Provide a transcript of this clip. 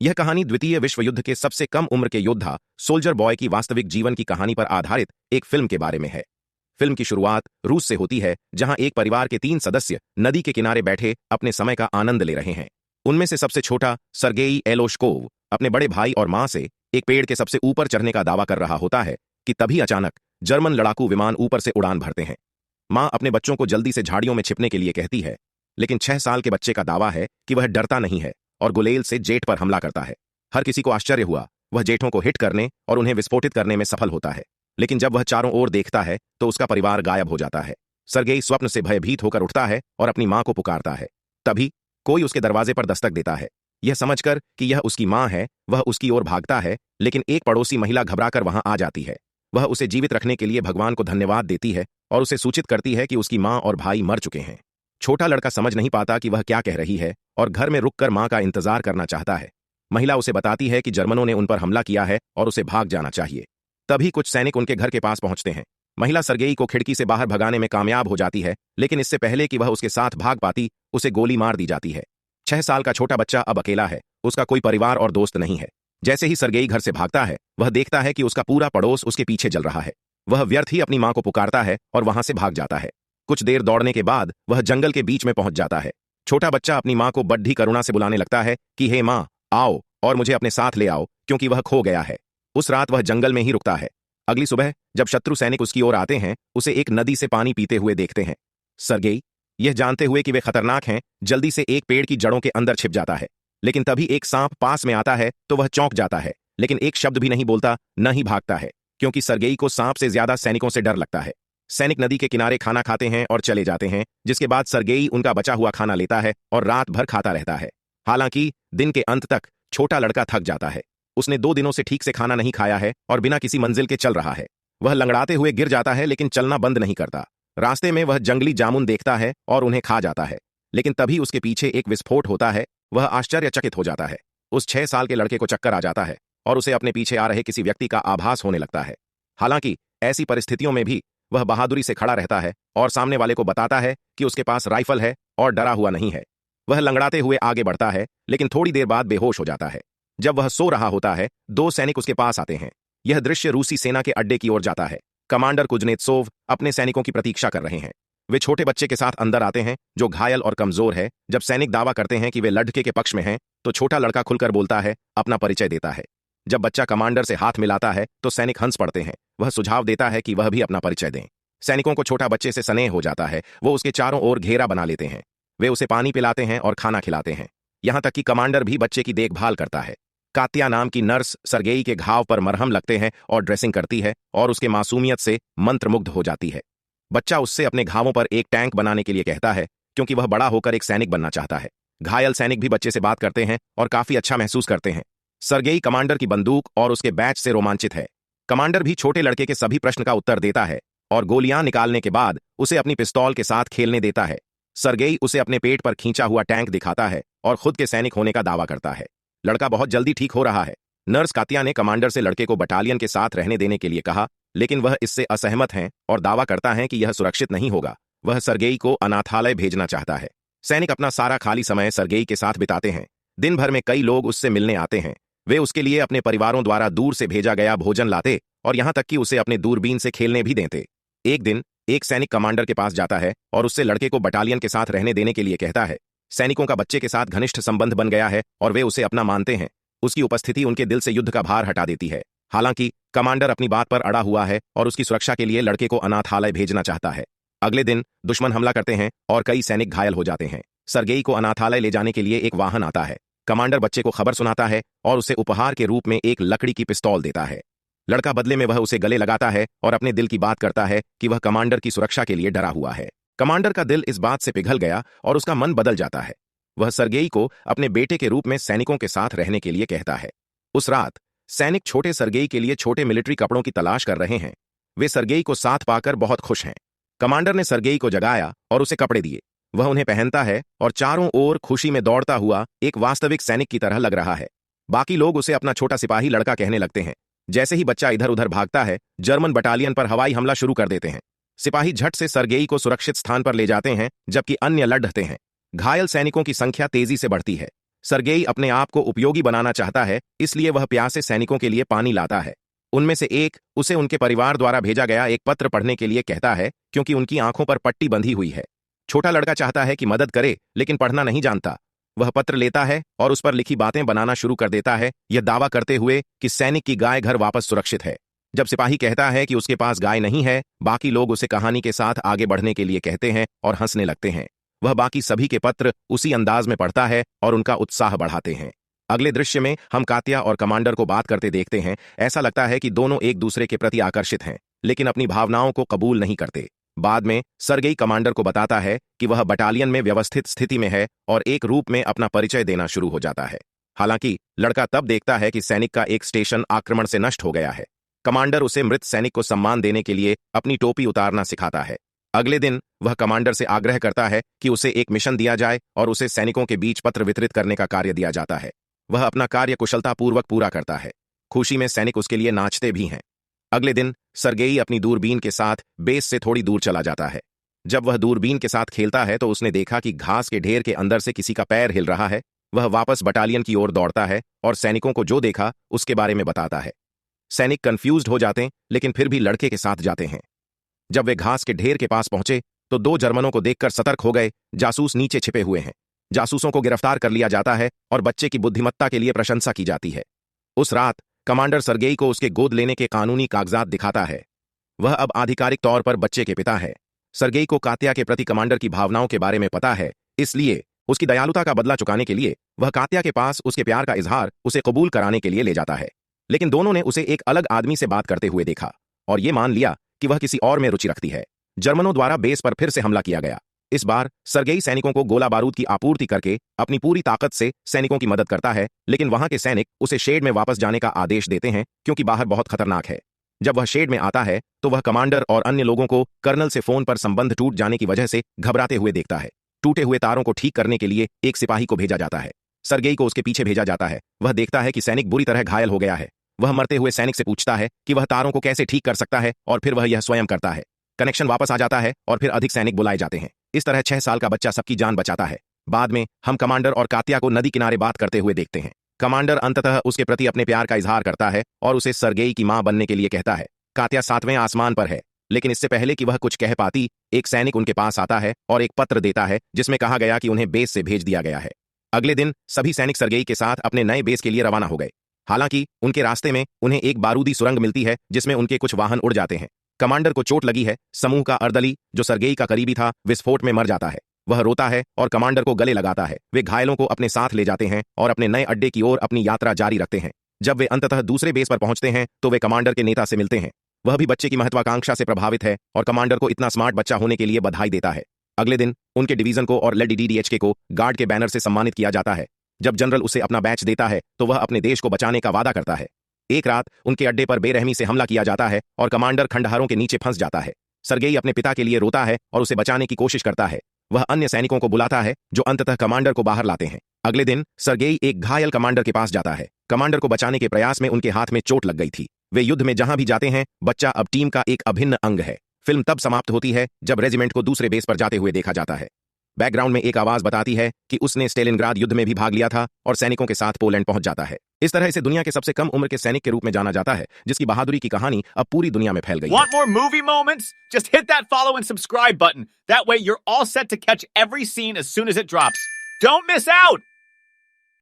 यह कहानी द्वितीय विश्व युद्ध के सबसे कम उम्र के योद्धा सोल्जर बॉय की वास्तविक जीवन की कहानी पर आधारित एक फिल्म के बारे में है। फिल्म की शुरुआत रूस से होती है, जहां एक परिवार के 3 सदस्य नदी के किनारे बैठे अपने समय का आनंद ले रहे हैं। उनमें से सबसे छोटा सर्गेई एलोशकोव अपने बड़े भाई और मां से एक पेड़ के सबसे ऊपर चढ़ने का दावा कर रहा होता है कि तभी अचानक जर्मन लड़ाकू विमान ऊपर से उड़ान भरते हैं। मां अपने बच्चों को जल्दी से झाड़ियों में छिपने के लिए कहती है, लेकिन 6 साल के बच्चे का दावा है कि वह डरता नहीं है और गुलेल से जेट पर हमला करता है। हर किसी को आश्चर्य हुआ। वह जेठों को हिट करने और उन्हें विस्फोटित करने में सफल होता है, लेकिन जब वह चारों ओर देखता है तो उसका परिवार गायब हो जाता है। सर्गेई स्वप्न से भयभीत होकर उठता है और अपनी मां को पुकारता है। तभी कोई उसके दरवाजे पर दस्तक देता है। यह समझकर कि यह उसकी मां है, वह उसकी ओर भागता है, लेकिन एक पड़ोसी महिला घबराकर वहां आ जाती है। वह उसे जीवित रखने के लिए भगवान को धन्यवाद देती है और उसे सूचित करती है कि उसकी मां और भाई मर चुके हैं। छोटा लड़का समझ नहीं पाता कि वह क्या कह रही है और घर में रुककर मां का इंतजार करना चाहता है। महिला उसे बताती है कि जर्मनों ने उन पर हमला किया है और उसे भाग जाना चाहिए। तभी कुछ सैनिक उनके घर के पास पहुंचते हैं। महिला सर्गेई को खिड़की से बाहर भगाने में कामयाब हो जाती है, लेकिन इससे पहले कि वह उसके साथ भाग पाती, उसे गोली मार दी जाती है। 6 साल का छोटा बच्चा अब अकेला है, उसका कोई परिवार और दोस्त नहीं है। जैसे ही सर्गेई घर से भागता है, वह देखता है कि उसका पूरा पड़ोस उसके पीछे जल रहा है। वह व्यर्थ ही अपनी मां को पुकारता है और वहां से भाग जाता है। कुछ देर दौड़ने के बाद वह जंगल के बीच में पहुंच जाता है। छोटा बच्चा अपनी मां को बड्ढी करुणा से बुलाने लगता है कि हे मां, आओ और मुझे अपने साथ ले आओ, क्योंकि वह खो गया है। उस रात वह जंगल में ही रुकता है। अगली सुबह जब शत्रु सैनिक उसकी ओर आते हैं, उसे एक नदी से पानी पीते हुए देखते हैं। सर्गेई यह जानते हुए कि वे खतरनाक हैं, जल्दी से एक पेड़ की जड़ों के अंदर छिप जाता है। लेकिन तभी एक सांप पास में आता है तो वह चौंक जाता है, लेकिन एक शब्द भी नहीं बोलता, न ही भागता है, क्योंकि सर्गेई को सांप से ज्यादा सैनिकों से डर लगता है। सैनिक नदी के किनारे खाना खाते हैं और चले जाते हैं, जिसके बाद सर्गेई उनका बचा हुआ खाना लेता है और रात भर खाता रहता है। हालांकि दिन के अंत तक छोटा लड़का थक जाता है। उसने 2 दिनों से ठीक से खाना नहीं खाया है और बिना किसी मंजिल के चल रहा है। वह लंगड़ाते हुए गिर जाता है, लेकिन चलना बंद नहीं करता। रास्ते में वह जंगली जामुन देखता है और उन्हें खा जाता है, लेकिन तभी उसके पीछे एक विस्फोट होता है। वह आश्चर्यचकित हो जाता है। उस 6 साल के लड़के को चक्कर आ जाता है और उसे अपने पीछे आ रहे किसी व्यक्ति का आभास होने लगता है। हालांकि ऐसी परिस्थितियों में भी वह बहादुरी से खड़ा रहता है और सामने वाले को बताता है कि उसके पास राइफल है और डरा हुआ नहीं है। वह लंगड़ाते हुए आगे बढ़ता है, लेकिन थोड़ी देर बाद बेहोश हो जाता है। जब वह सो रहा होता है, 2 सैनिक उसके पास आते हैं। यह दृश्य रूसी सेना के अड्डे की ओर जाता है। कमांडर कुजनेत्सोव अपने सैनिकों की प्रतीक्षा कर रहे हैं। वे छोटे बच्चे के साथ अंदर आते हैं, जो घायल और कमजोर है। जब सैनिक दावा करते हैं कि वे लड़के के पक्ष में हैं, तो छोटा लड़का खुलकर बोलता है, अपना परिचय देता है। जब बच्चा कमांडर से हाथ मिलाता है तो सैनिक हंस पड़ते हैं। वह सुझाव देता है कि वह भी अपना परिचय दें। सैनिकों को छोटा बच्चे से स्नेह हो जाता है। वो उसके चारों ओर घेरा बना लेते हैं। वे उसे पानी पिलाते हैं और खाना खिलाते हैं। यहां तक कि कमांडर भी बच्चे की देखभाल करता है। कात्या नाम की नर्स सर्गेई के घाव पर मरहम लगते हैं और ड्रेसिंग करती है और उसके मासूमियत से मंत्रमुग्ध हो जाती है। बच्चा उससे अपने घावों पर एक टैंक बनाने के लिए कहता है, क्योंकि वह बड़ा होकर एक सैनिक बनना चाहता है। घायल सैनिक भी बच्चे से बात करते हैं और काफी अच्छा महसूस करते हैं। सर्गेई कमांडर की बंदूक और उसके बैच से रोमांचित है। कमांडर भी छोटे लड़के के सभी प्रश्न का उत्तर देता है और गोलियां निकालने के बाद उसे अपनी पिस्तौल के साथ खेलने देता है। सर्गेई उसे अपने पेट पर खींचा हुआ टैंक दिखाता है और खुद के सैनिक होने का दावा करता है। लड़का बहुत जल्दी ठीक हो रहा है। नर्स कात्या ने कमांडर से लड़के को बटालियन के साथ रहने देने के लिए कहा, लेकिन वह इससे असहमत हैं और दावा करता है कि यह सुरक्षित नहीं होगा। वह सर्गेई को अनाथालय भेजना चाहता है। सैनिक अपना सारा खाली समय सर्गेई के साथ बिताते हैं। दिन भर में कई लोग उससे मिलने आते हैं। वे उसके लिए अपने परिवारों द्वारा दूर से भेजा गया भोजन लाते और यहां तक कि उसे अपने दूरबीन से खेलने भी देते। एक दिन एक सैनिक कमांडर के पास जाता है और उससे लड़के को बटालियन के साथ रहने देने के लिए कहता है। सैनिकों का बच्चे के साथ घनिष्ठ संबंध बन गया है और वे उसे अपना मानते हैं। उसकी उपस्थिति उनके दिल से युद्ध का भार हटा देती है। हालांकि कमांडर अपनी बात पर अड़ा हुआ है और उसकी सुरक्षा के लिए लड़के को अनाथालय भेजना चाहता है। अगले दिन दुश्मन हमला करते हैं और कई सैनिक घायल हो जाते हैं। सर्गेई को अनाथालय ले जाने के लिए एक वाहन आता है। कमांडर बच्चे को खबर सुनाता है और उसे उपहार के रूप में एक लकड़ी की पिस्तौल देता है। लड़का बदले में वह उसे गले लगाता है और अपने दिल की बात करता है कि वह कमांडर की सुरक्षा के लिए डरा हुआ है। कमांडर का दिल इस बात से पिघल गया और उसका मन बदल जाता है। वह सर्गेई को अपने बेटे के रूप में सैनिकों के साथ रहने के लिए कहता है। उस रात सैनिक छोटे सर्गेई के लिए छोटे मिलिट्री कपड़ों की तलाश कर रहे हैं। वे सर्गेई को साथ पाकर बहुत खुश हैं। कमांडर ने सर्गेई को जगाया और उसे कपड़े दिए। वह उन्हें पहनता है और चारों ओर खुशी में दौड़ता हुआ एक वास्तविक सैनिक की तरह लग रहा है। बाकी लोग उसे अपना छोटा सिपाही लड़का कहने लगते हैं। जैसे ही बच्चा इधर उधर भागता है, जर्मन बटालियन पर हवाई हमला शुरू कर देते हैं। सिपाही झट से सर्गेई को सुरक्षित स्थान पर ले जाते हैं, जबकि अन्य लड़ ढहते हैं। घायल सैनिकों की संख्या तेजी से बढ़ती है। सरगेई अपने आप को उपयोगी बनाना चाहता है, इसलिए वह प्यासे सैनिकों के लिए पानी लाता है। उनमें से एक उसे उनके परिवार द्वारा भेजा गया एक पत्र पढ़ने के लिए कहता है, क्योंकि उनकी आंखों पर पट्टी बंधी हुई है। छोटा लड़का चाहता है कि मदद करे, लेकिन पढ़ना नहीं जानता। वह पत्र लेता है और उस पर लिखी बातें बनाना शुरू कर देता है, यह दावा करते हुए कि सैनिक की गाय घर वापस सुरक्षित है। जब सिपाही कहता है कि उसके पास गाय नहीं है, बाकी लोग उसे कहानी के साथ आगे बढ़ने के लिए कहते हैं और हंसने लगते हैं। वह बाकी सभी के पत्र उसी अंदाज में पढ़ता है और उनका उत्साह बढ़ाते हैं। अगले दृश्य में हम कात्या और कमांडर को बात करते देखते हैं। ऐसा लगता है कि दोनों एक दूसरे के प्रति आकर्षित हैं, लेकिन अपनी भावनाओं को कबूल नहीं करते। बाद में सरगेई कमांडर को बताता है कि वह बटालियन में व्यवस्थित स्थिति में है और एक रूप में अपना परिचय देना शुरू हो जाता है। हालांकि लड़का तब देखता है कि सैनिक का एक स्टेशन आक्रमण से नष्ट हो गया है। कमांडर उसे मृत सैनिक को सम्मान देने के लिए अपनी टोपी उतारना सिखाता है। अगले दिन वह कमांडर से आग्रह करता है कि उसे एक मिशन दिया जाए और उसे सैनिकों के बीच पत्र वितरित करने का कार्य दिया जाता है। वह अपना कार्य कुशलतापूर्वक पूरा करता है। खुशी में सैनिक उसके लिए नाचते भी हैं। अगले दिन सरगेई अपनी दूरबीन के साथ बेस से थोड़ी दूर चला जाता है। जब वह दूरबीन के साथ खेलता है तो उसने देखा कि घास के ढेर के अंदर से किसी का पैर हिल रहा है। वह वापस बटालियन की ओर दौड़ता है और सैनिकों को जो देखा उसके बारे में बताता है। सैनिक कंफ्यूज्ड हो जाते हैं, लेकिन फिर भी लड़के के साथ जाते हैं। जब वे घास के ढेर के पास पहुंचे तो दो जर्मनों को देखकर सतर्क हो गए। जासूस नीचे छिपे हुए हैं। जासूसों को गिरफ्तार कर लिया जाता है और बच्चे की बुद्धिमत्ता के लिए प्रशंसा की जाती है। उस रात कमांडर सरगेई को उसके गोद लेने के कानूनी कागजात दिखाता है। वह अब आधिकारिक तौर पर बच्चे के पिता है। सरगेई को कात्या के प्रति कमांडर की भावनाओं के बारे में पता है, इसलिए उसकी दयालुता का बदला चुकाने के लिए वह कात्या के पास उसके प्यार का इजहार उसे कबूल कराने के लिए ले जाता है। लेकिन दोनों ने उसे एक अलग आदमी से बात करते हुए देखा और यह मान लिया कि वह किसी और में रुचि रखती है। जर्मनों द्वारा बेस पर फिर से हमला किया गया। इस बार सरगेई सैनिकों को गोला बारूद की आपूर्ति करके अपनी पूरी ताकत से सैनिकों की मदद करता है, लेकिन वहां के सैनिक उसे शेड में वापस जाने का आदेश देते हैं क्योंकि बाहर बहुत खतरनाक है। जब वह शेड में आता है तो वह कमांडर और अन्य लोगों को कर्नल से फोन पर संबंध टूट जाने की वजह से घबराते हुए देखता है। टूटे हुए तारों को ठीक करने के लिए एक सिपाही को भेजा जाता है। सरगेई को उसके पीछे भेजा जाता है। वह देखता है कि सैनिक बुरी तरह घायल हो गया है। वह मरते हुए सैनिक से पूछता है कि वह तारों को कैसे ठीक कर सकता है और फिर वह यह स्वयं करता है। कनेक्शन वापस आ जाता है और फिर अधिक सैनिक बुलाए जाते हैं। इस तरह 6 साल का बच्चा सबकी जान बचाता है। बाद में हम कमांडर और कात्या को नदी किनारे बात करते हुए देखते हैं। कमांडर अंततः उसके प्रति अपने प्यार का इजहार करता है और उसे सरगेई की मां बनने के लिए कहता है। कात्या 7वें आसमान पर है, लेकिन इससे पहले कि वह कुछ कह पाती, एक सैनिक उनके पास आता है और एक पत्र देता है जिसमें कहा गया कि उन्हें बेस से भेज दिया गया है। अगले दिन सभी सैनिक सरगेई के साथ अपने नए बेस के लिए रवाना हो गए। हालांकि उनके रास्ते में उन्हें एक बारूदी सुरंग मिलती है जिसमें उनके कुछ वाहन उड़ जाते हैं। कमांडर को चोट लगी है। समूह का अर्दली, जो सरगेई का करीबी था, विस्फोट में मर जाता है। वह रोता है और कमांडर को गले लगाता है। वे घायलों को अपने साथ ले जाते हैं और अपने नए अड्डे की ओर अपनी यात्रा जारी रखते हैं। जब वे अंततः दूसरे बेस पर पहुंचते हैं तो वे कमांडर के नेता से मिलते हैं। वह भी बच्चे की महत्वाकांक्षा से प्रभावित है और कमांडर को इतना स्मार्ट बच्चा होने के लिए बधाई देता है। अगले दिन उनके डिवीजन को और LDDDHK को गार्ड के बैनर से सम्मानित किया जाता है। जब जनरल उसे अपना बैच देता है तो वह अपने देश को बचाने का वादा करता है। एक रात उनके अड्डे पर बेरहमी से हमला किया जाता है और कमांडर खंडहरों के नीचे फंस जाता है। सरगेई अपने पिता के लिए रोता है और उसे बचाने की कोशिश करता है। वह अन्य सैनिकों को बुलाता है जो अंततः कमांडर को बाहर लाते हैं। अगले दिन सरगेई एक घायल कमांडर के पास जाता है। कमांडर को बचाने के प्रयास में उनके हाथ में चोट लग गई थी। वे युद्ध में जहां भी जाते हैं, बच्चा अब टीम का एक अभिन्न अंग है। फिल्म तब समाप्त होती है जब रेजिमेंट को दूसरे बेस पर जाते हुए देखा जाता है। बैकग्राउंड में एक आवाज बताती है कि उसने स्टेलिनग्राद युद्ध में भी भाग लिया था और सैनिकों के साथ पोलैंड पहुंच जाता है। इस तरह इसे दुनिया के सबसे कम उम्र के सैनिक के रूप में जाना जाता है, जिसकी बहादुरी की कहानी अब पूरी दुनिया में फैल गई है। Want more movie moments? Just hit that follow and subscribe button. That way you're all set to catch every scene as soon as it drops. Don't miss out!